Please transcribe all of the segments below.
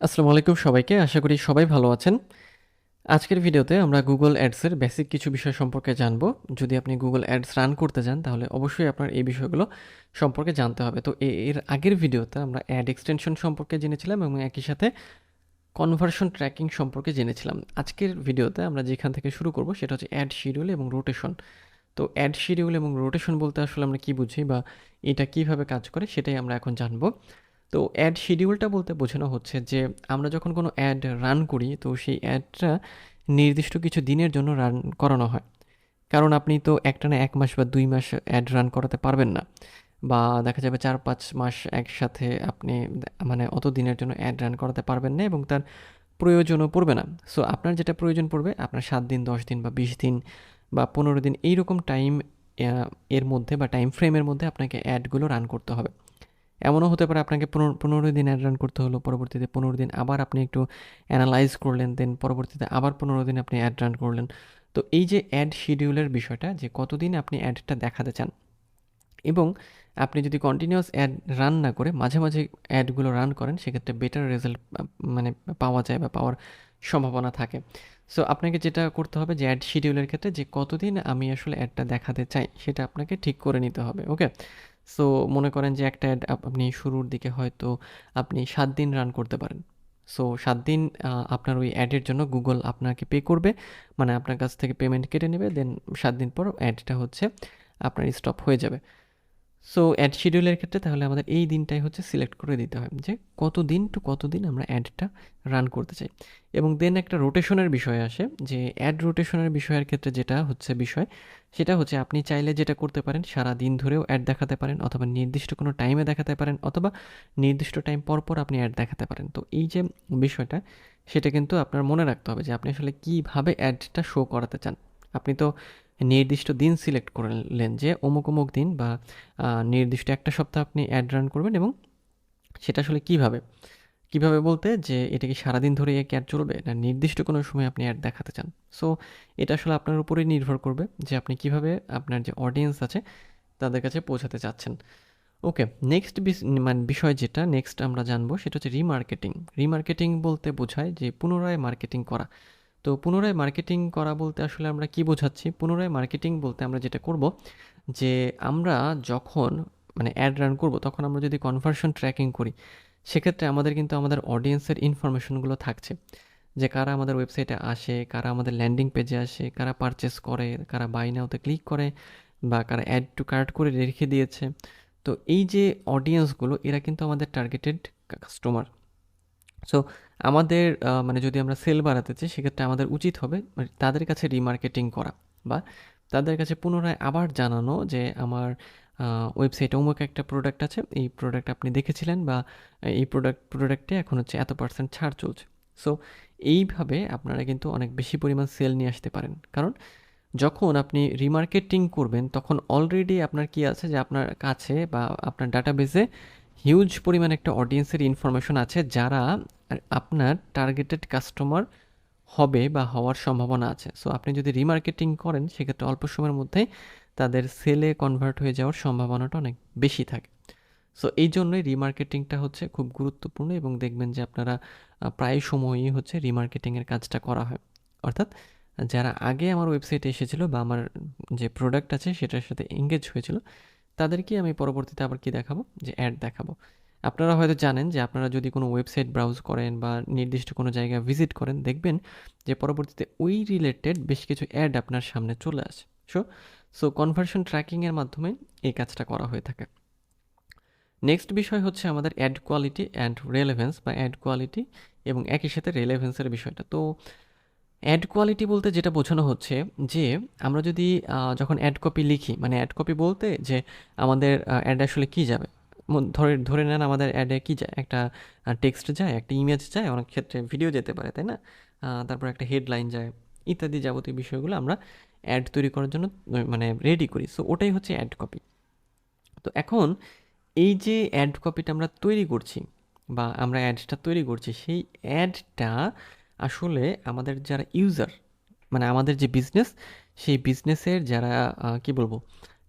আসসালামু আলাইকুম সবাইকে। আশা করি সবাই ভালো আছেন। আজকের ভিডিওতে আমরা Google Ads এর বেসিক কিছু বিষয় সম্পর্কে জানবো। যদি আপনি Google Ads রান করতে যান তাহলে অবশ্যই আপনার এই বিষয়গুলো সম্পর্কে জানতে হবে। তো এর আগের ভিডিওতে আমরা অ্যাড এক্সটেনশন সম্পর্কে জেনেছিলাম এবং একই সাথে কনভার্সন ট্র্যাকিং সম্পর্কে জেনেছিলাম। আজকের ভিডিওতে আমরা যেখান থেকে শুরু করব সেটা হচ্ছে অ্যাড শিডিউল এবং রোটেশন। তো অ্যাড শিডিউল এবং রোটেশন বলতে আসলে আমরা কি বুঝি বা এটা কিভাবে কাজ করে সেটাই আমরা এখন জানবো। তো অ্যাড শিডিউলটা বলতে বোঝানো হচ্ছে যে আমরা যখন কোনো অ্যাড রান করি তো সেই অ্যাডটা নির্দিষ্ট কিছু দিনের জন্য রান করানো হয়। কারণ আপনি তো একটানা ১ মাস বা ২ মাস অ্যাড রান করাতে পারবেন না। বা দেখা যাবে ৪-৫ মাস একসাথে আপনি মানে অত দিনের জন্য অ্যাড রান করাতে পারবেন না এবং তার প্রয়োজনও পড়বে না। সো আপনার যেটা প্রয়োজন পড়বে আপনার ৭ দিন, ১০ দিন বা ২০ দিন বা ১৫ দিন এইরকম টাইম এর মধ্যে বা টাইম ফ্রেমের মধ্যে আপনাকে অ্যাডগুলো রান করতে হবে। এমনও হতে পারে আপনাকে ১৫ দিন অ্যাড রান করতে হলো, পরবর্তীতে ১৫ দিন আবার আপনি একটু অ্যানালাইজ করলেন, দেন পরবর্তীতে আবার ১৫ দিন আপনি অ্যাড রান করলেন। তো এই যে অ্যাড শিডিউলের বিষয়টা যে কতদিন আপনি অ্যাডটা দেখাতে চান এবং আপনি যদি কন্টিনিউয়াস অ্যাড রান না করে মাঝে মাঝে অ্যাডগুলো রান করেন সেক্ষেত্রে বেটার রেজাল্ট মানে পাওয়া যায় বা পাওয়ার সম্ভাবনা থাকে। সো আপনাকে যেটা করতে হবে যে অ্যাড শিডিউলের ক্ষেত্রে যে কতদিন আমি আসলে অ্যাডটা দেখাতে চাই সেটা আপনাকে ঠিক করে নিতে হবে। ওকে, সো মনে করেন যে একটা অ্যাড আপনি শুরুর দিকে হয়তো আপনি ৭ দিন রান করতে পারেন। সো ৭ দিন আপনার ওই অ্যাডের জন্য গুগল আপনাকে পে করবে, মানে আপনার কাছ থেকে পেমেন্ট কেটে নেবে, দেন ৭ দিন পর অ্যাডটা হচ্ছে আপনার স্টপ হয়ে যাবে। সো অ্যাড শিডিউলের ক্ষেত্রে তাহলে আমাদের এই দিনটাই হচ্ছে সিলেক্ট করে দিতে হয় যে কতদিন টু কতদিন আমরা অ্যাডটা রান করতে চাই। এবং দেন একটা রোটেশনের বিষয় আসে যে অ্যাড রোটেশনের বিষয়ের ক্ষেত্রে যেটা হচ্ছে বিষয় সেটা হচ্ছে আপনি চাইলে যেটা করতে পারেন সারা দিন ধরেও অ্যাড দেখাতে পারেন, অথবা নির্দিষ্ট কোনো টাইমে দেখাতে পারেন, অথবা নির্দিষ্ট টাইম পর পর আপনি অ্যাড দেখাতে পারেন। তো এই যে বিষয়টা সেটা কিন্তু আপনার মনে রাখতে হবে যে আপনি আসলে কীভাবে অ্যাডটা শো করাতে চান। আপনি তো নির্দিষ্ট দিন সিলেক্ট করলেন যে অমুক অমুক দিন বা নির্দিষ্ট একটা সপ্তাহ আপনি অ্যাড রান করবেন এবং সেটা আসলে কিভাবে কিভাবে বলতে যে এটা কি সারাদিন ধরে এক অ্যাড চলবে না নির্দিষ্ট কোনো সময় আপনি অ্যাড দেখাতে চান। সো এটা আসলে আপনার উপরেই নির্ভর করবে যে আপনি কিভাবে আপনার যে অডিয়েন্স আছে তাদের কাছে পৌঁছাতে চাচ্ছেন। ওকে, নেক্সট মানে বিষয় যেটা নেক্সট আমরা জানবো সেটা হচ্ছে রিমার্কেটিং। রিমার্কেটিং বলতে বোঝায় যে পুনরায় মার্কেটিং করা। তো পুনরায় মার্কেটিং করা বলতে আসলে আমরা কি বোঝাচ্ছি? পুনরায় মার্কেটিং বলতে আমরা যেটা করব যে আমরা যখন মানে অ্যাড রান করব তখন আমরা যদি কনভার্সন ট্র্যাকিং করি সেক্ষেত্রে আমাদের কিন্তু আমাদের অডিয়েন্সের ইনফরমেশনগুলো থাকছে যে কারা আমাদের ওয়েবসাইটে আসে, কারা আমাদের ল্যান্ডিং পেজে আসে, কারা পারচেস করে, কারা বাই নাওতে ক্লিক করে বা কারা অ্যাড টু কার্ট করে রেখে দিয়েছে। তো এই যে অডিয়েন্সগুলো এরা কিন্তু আমাদের টার্গেটেড কাস্টমার। সো আমাদের মানে যদি আমরা সেল বাড়াতে চাই সেক্ষেত্রে আমাদের উচিত হবে মানে তাদের কাছে রিমার্কেটিং করা বা তাদের কাছে পুনরায় আবার জানানো যে আমার ওয়েবসাইটে অমুক একটা প্রোডাক্ট আছে, এই প্রোডাক্ট আপনি দেখেছিলেন বা এই প্রোডাক্টে এখন হচ্ছে এত% ছাড় চলছে। সো এইভাবে আপনারা কিন্তু অনেক বেশি পরিমাণ সেল নিয়ে আসতে পারেন, কারণ যখন আপনি রিমার্কেটিং করবেন তখন অলরেডি আপনার কি আছে যে আপনার কাছে বা আপনার ডাটাবেসে হিউজ পরিমাণ একটা অডিয়েন্সের ইনফরমেশন আছে যারা আপনার টার্গেটেড কাস্টমার হবে বা হওয়ার সম্ভাবনা আছে। সো আপনি যদি রিমার্কেটিং করেন সেক্ষেত্রে অল্প সময়ের মধ্যেই তাদের সেলে কনভার্ট হয়ে যাওয়ার সম্ভাবনাটা অনেক বেশি থাকে। সো এই জন্যই রিমার্কেটিংটা হচ্ছে খুব গুরুত্বপূর্ণ এবং দেখবেন যে আপনারা প্রায় সময়ই হচ্ছে রিমার্কেটিংয়ের কাজটা করা হয়। অর্থাৎ যারা আগে আমার ওয়েবসাইটে এসেছিল বা আমার যে প্রোডাক্ট আছে সেটার সাথে এঙ্গেজ হয়েছিল তাদেরকে আমি পরবর্তীতে আবার কি দেখাবো যে অ্যাড দেখাবো। আপনারা হয়তো জানেন যে আপনারা যদি কোনো ওয়েবসাইট ব্রাউজ করেন বা নির্দিষ্ট কোনো জায়গায় ভিজিট করেন দেখবেন যে পরবর্তীতে ওই রিলেটেড বেশ কিছু অ্যাড আপনার সামনে চলে আসে। সো সো কনভার্সন ট্র্যাকিংয়ের মাধ্যমে এই কাজটা করা হয়ে থাকে। নেক্সট বিষয় হচ্ছে আমাদের অ্যাড কোয়ালিটি অ্যান্ড রেলেভেন্স বা অ্যাড কোয়ালিটি এবং একই সাথে রেলেভেন্সের বিষয়টা। তো অ্যাড কোয়ালিটি বলতে যেটা বোঝানো হচ্ছে যে আমরা যদি যখন অ্যাড কপি লিখি, মানে অ্যাড কপি বলতে যে আমাদের অ্যাড আসলে কী যাবে, ধরে ধরে নেন আমাদের অ্যাডে কী যায়, একটা টেক্সট যায়, একটা ইমেজ যায়, অনেক ক্ষেত্রে ভিডিও যেতে পারে, তাই না? তারপর একটা হেডলাইন যায়, ইত্যাদি যাবতীয় বিষয়গুলো আমরা অ্যাড তৈরি করার জন্য মানে রেডি করি। সো ওটাই হচ্ছে অ্যাড কপি। তো এখন এই যে অ্যাড কপিটা আমরা তৈরি করছি বা আমরা অ্যাডটা তৈরি করছি সেই অ্যাডটা আসলে আমাদের যারা ইউজার মানে আমাদের যে বিজনেস সেই বিজনেসের যারা কি বলবো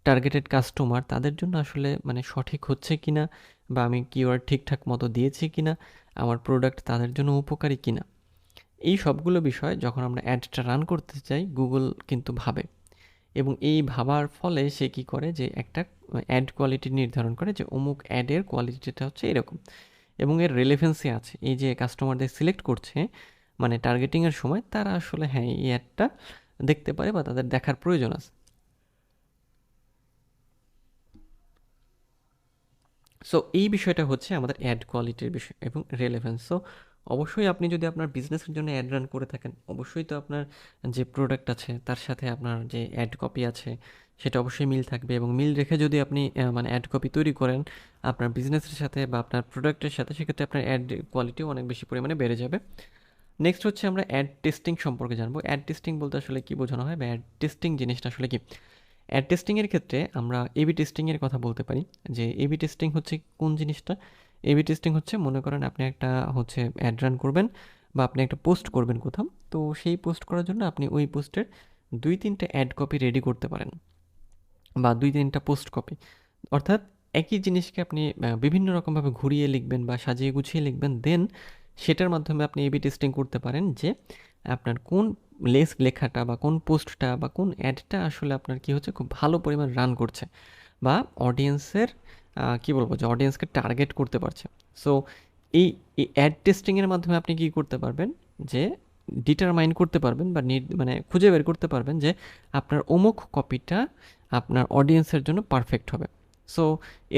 টার্গেটেড কাস্টমার তাদের জন্য আসলে মানে সঠিক হচ্ছে কিনা বা আমি কিওয়ার্ড ঠিকঠাক মতো দিয়েছি কিনা, আমার প্রোডাক্ট তাদের জন্য উপকারী কিনা। এই সবগুলো বিষয় যখন আমরা অ্যাডটা রান করতে চাই, গুগল কিন্তু ভাবে, এবং এই ভাবার ফলে সে কী করে যে একটা অ্যাড কোয়ালিটি নির্ধারণ করে যে অমুক অ্যাডের কোয়ালিটিটা হচ্ছে এরকম, এবং এর রেলেভেন্সি আছে। এই যে কাস্টমারদের সিলেক্ট করছে মানে টার্গেটিংয়ের সময়, তারা আসলে হ্যাঁ এই অ্যাডটা দেখতে পারে বা তাদের দেখার প্রয়োজন আছে। সো এই বিষয়টা হচ্ছে আমাদের অ্যাড কোয়ালিটির বিষয় এবং রেলেভেন্স। সো অবশ্যই আপনি যদি আপনার বিজনেসের জন্য অ্যাড রান করে থাকেন, অবশ্যই তো আপনার যে প্রোডাক্ট আছে তার সাথে আপনার যে অ্যাড কপি আছে সেটা অবশ্যই মিল থাকবে, এবং মিল রেখে যদি আপনি মানে অ্যাড কপি তৈরি করেন আপনার বিজনেসের সাথে বা আপনার প্রোডাক্টের সাথে, সেক্ষেত্রে আপনার অ্যাড কোয়ালিটিও অনেক বেশি পরিমাণে বেড়ে যাবে। নেক্সট হচ্ছে আমরা অ্যাড টেস্টিং সম্পর্কে জানবো। অ্যাড টেস্টিং বলতে আসলে কী বোঝানো হয় বা অ্যাড টেস্টিং জিনিসটা আসলে কি? অ্যাড টেস্টিংয়ের ক্ষেত্রে আমরা এবি টেস্টিংয়ের কথা বলতে পারি। যে এবি টেস্টিং হচ্ছে কোন জিনিসটা? এবি টেস্টিং হচ্ছে, মনে করেন আপনি একটা হচ্ছে অ্যাড রান করবেন বা আপনি একটা পোস্ট করবেন কোথাও, তো সেই পোস্ট করার জন্য আপনি ওই পোস্টের 2-3টে অ্যাড কপি রেডি করতে পারেন বা 2-3টা পোস্ট কপি। অর্থাৎ একই জিনিসকে আপনি বিভিন্ন রকমভাবে ঘুরিয়ে লিখবেন বা সাজিয়ে গুছিয়ে লিখবেন, দেন সেটার মাধ্যমে আপনি এবি টেস্টিং করতে পারেন যে আপনার কোন লেখাটা বা কোন পোস্টটা বা কোন অ্যাডটা আসলে আপনার কী হচ্ছে, খুব ভালো পরিমাণ রান করছে বা অডিয়েন্সের কী বলবো, যে অডিয়েন্সকে টার্গেট করতে পারছে। সো এই অ্যাড টেস্টিংয়ের মাধ্যমে আপনি কী করতে পারবেন, যে ডিটারমাইন করতে পারবেন বা মানে খুঁজে বের করতে পারবেন যে আপনার অমুক কপিটা আপনার অডিয়েন্সের জন্য পারফেক্ট হবে। সো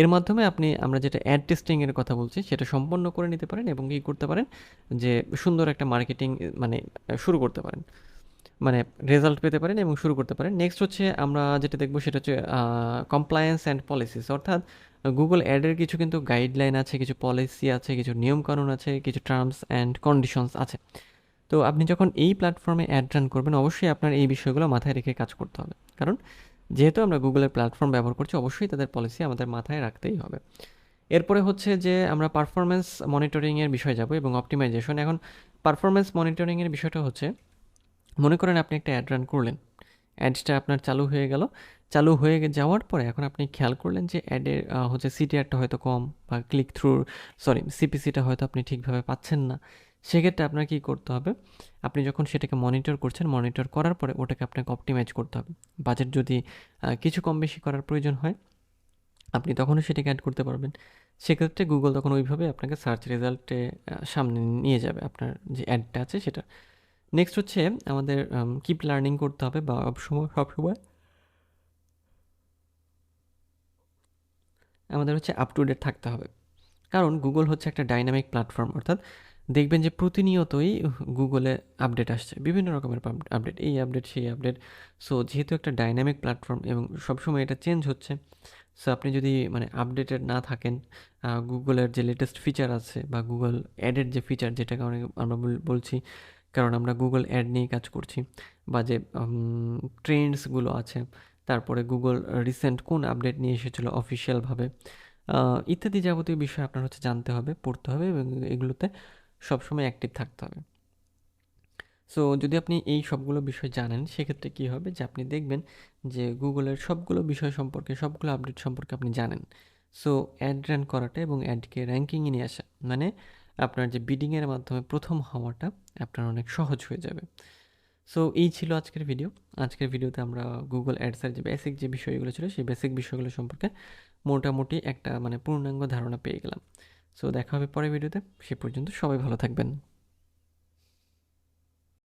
এর মাধ্যমে আমরা যেটা অ্যাড টেস্টিংয়ের কথা বলছি সেটা সম্পন্ন করে নিতে পারেন এবং কী করতে পারেন, যে সুন্দর একটা মার্কেটিং মানে শুরু করতে পারেন, মানে রেজাল্ট পেতে পারেন এবং শুরু করতে পারেন। নেক্সট হচ্ছে আমরা যেটা দেখবো সেটা হচ্ছে কমপ্লায়েন্স অ্যান্ড পলিসিস। অর্থাৎ গুগল অ্যাডের কিছু কিন্তু গাইডলাইন আছে, কিছু পলিসি আছে, কিছু নিয়মকানুন আছে, কিছু টার্মস অ্যান্ড কন্ডিশনস আছে। তো আপনি যখন এই প্ল্যাটফর্মে অ্যাড রান করবেন, অবশ্যই আপনার এই বিষয়গুলো মাথায় রেখে কাজ করতে হবে, কারণ যেহেতু আমরা গুগলের প্ল্যাটফর্ম ব্যবহার করছি, অবশ্যই তাদের পলিসি আমাদের মাথায় রাখতেই হবে। এরপরে হচ্ছে যে আমরা পারফরমেন্স মনিটরিংয়ের বিষয়ে যাব এবং অপটিমাইজেশন। এখন পারফরমেন্স মনিটরিংয়ের বিষয়টা হচ্ছে, মনে করেন আপনি একটা অ্যাড রান করলেন, অ্যাডসটা আপনার চালু হয়ে গেল, চালু হয়ে যাওয়ার পরে এখন আপনি খেয়াল করলেন যে অ্যাডের হচ্ছে সিটিআরটা হয়তো কম বা সিপিসিটা হয়তো আপনি ঠিকভাবে পাচ্ছেন না। সেক্ষেত্রে আপনার কী করতে হবে, আপনি যখন সেটাকে মনিটর করছেন, মনিটর করার পরে ওটাকে আপনাকে অপটিমাইজ করতে হবে। বাজেট যদি কিছু কম বেশি করার প্রয়োজন হয়, আপনি তখনও সেটাকে অ্যাড করতে পারবেন। সেক্ষেত্রে গুগল তখন ওইভাবে আপনাকে সার্চ রেজাল্টে সামনে নিয়ে যাবে আপনার যে অ্যাডটা আছে সেটা। নেক্সট হচ্ছে আমাদের কিপ লার্নিং করতে হবে বা সবসময় আমাদের হচ্ছে আপ টু ডেট থাকতে হবে, কারণ গুগল হচ্ছে একটা ডাইনামিক প্ল্যাটফর্ম। অর্থাৎ দেখবেন যে প্রতিনিয়তই গুগলে আপডেট আসছে, বিভিন্ন রকমের আপডেট, এই আপডেট সেই আপডেট। সো যেহেতু একটা ডাইনামিক প্ল্যাটফর্ম এবং সবসময় এটা চেঞ্জ হচ্ছে, সো আপনি যদি মানে আপডেটেড না থাকেন, গুগলের যে লেটেস্ট ফিচার আছে বা গুগল অ্যাডের যে ফিচার, যেটাকে আমরা বলছি, কারণ আমরা গুগল অ্যাড নিয়ে কাজ করছি, বা যে ট্রেন্ডসগুলো আছে, তারপরে গুগল রিসেন্ট কোন আপডেট নিয়ে এসেছিলো অফিসিয়ালভাবে, ইত্যাদি যাবতীয় বিষয় আপনার হচ্ছে জানতে হবে, পড়তে হবে এবং এগুলোতে সবসময় অ্যাক্টিভ থাকতে হবে। সো যদি আপনি এই সবগুলো বিষয় জানেন, সেক্ষেত্রে কী হবে, যে আপনি দেখবেন যে গুগলের সবগুলো বিষয় সম্পর্কে, সবগুলো আপডেট সম্পর্কে আপনি জানেন। সো অ্যাড রান করাটা এবং অ্যাডকে র্যাঙ্কিংয়ে নিয়ে আসা, মানে আপনার যে বিডিংয়ের মাধ্যমে প্রথম হওয়াটা আপনার অনেক সহজ হয়ে যাবে। সো এই ছিল আজকের ভিডিও। আজকের ভিডিওতে আমরা গুগল অ্যাডসের যে বেসিক যে বিষয়গুলো ছিল, সেই বেসিক বিষয়গুলো সম্পর্কে মোটামুটি একটা মানে পূর্ণাঙ্গ ধারণা পেয়ে গেলাম। সো দেখা হবে পরের ভিডিওতে, সে পর্যন্ত সবাই ভালো থাকবেন।